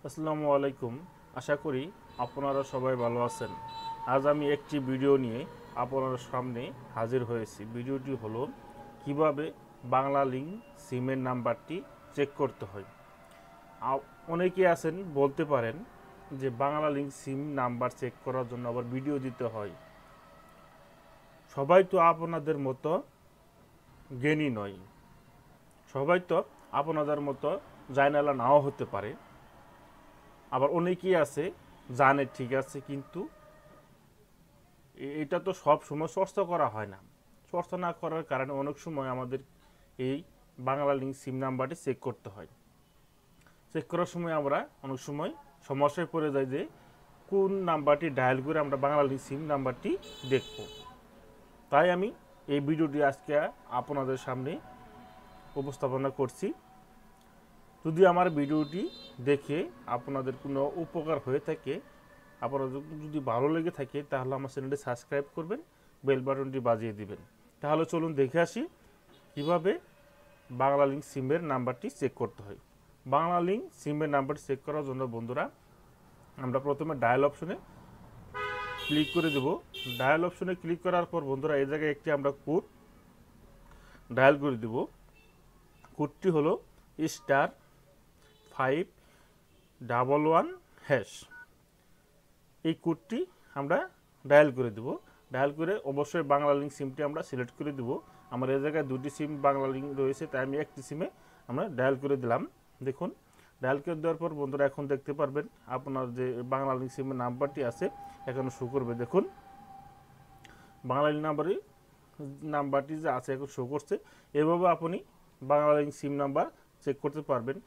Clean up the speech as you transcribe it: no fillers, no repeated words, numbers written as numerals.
আসসালামু আলাইকুম। আশা করি আপনারা সবাই ভালো আছেন। আজ আমি একটি ভিডিও নিয়ে আপনাদের সামনে হাজির হয়েছি। ভিডিওটি হলো কিভাবে বাংলা লিংক সিমের নাম্বারটি চেক করতে হয়। অনেকে আছেন বলতে পারেন যে Banglalink SIM number check করার জন্য আবার ভিডিও দিতে হয়। সবাই তো আপনাদের মতো জ্ঞানী নয়, সবাই তো আপনাদের মতো জানালা নাও হতে পারে। আবার অনেকেই আছে জানে ঠিক আছে, কিন্তু এটা তো সব সময় চর্চা করা হয় না। চর্চা না করার কারণে অনেক সময় আমাদের এই বাংলা লিংক সিম নাম্বারটি চেক করতে হয়। চেক করার সময় আমরা অনেক সময় সমস্যায় পড়ে যাই যে কোন নাম্বারটি ডায়াল করে আমরা বাংলা লিংক সিম নাম্বারটি দেখব। তাই আমি এই ভিডিওটি আজকে আপনাদের সামনে উপস্থাপনা করছি। যদি আমার ভিডিওটি দেখে আপনাদের কোনো উপকার হয়ে থাকে, আপনাদের যদি ভালো লেগে থাকে, তাহলে আমার চ্যানেলটি সাবস্ক্রাইব করবেন, বেল বাটনটি বাজিয়ে দিবেন। তাহলে চলুন দেখে আসি কীভাবে বাংলা লিংক সিমের নাম্বারটি চেক করতে হয়। বাংলা লিংক সিমের নাম্বারটি চেক করার জন্য বন্ধুরা আমরা প্রথমে ডায়াল অপশনে ক্লিক করে দেব। ডায়াল অপশনে ক্লিক করার পর বন্ধুরা এই জায়গায় একটি আমরা কোড ডায়াল করে দেব। কোডটি হলো *511#। এই কোডটি আমরা ডায়াল করে দেব। ডায়াল করে অবশ্যই বাংলা লিংক সিমটি আমরা সিলেক্ট করে দেব। আমার এই জায়গায় দুটি সিম বাংলা লিংক রয়েছে, তাই আমি একটি সিমে আমরা ডায়াল করে দিলাম। দেখুন, ডায়াল করে দেওয়ার পর বন্ধুরা এখন দেখতে পারবেন আপনার যে বাংলা লিংক সিমের নাম্বারটি আছে এখানে শো করবে। দেখুন, বাংলা লিংক নাম্বারটি যে আছে এখন শো করছে। এভাবে আপনি Banglalink SIM number check করতে পারবেন।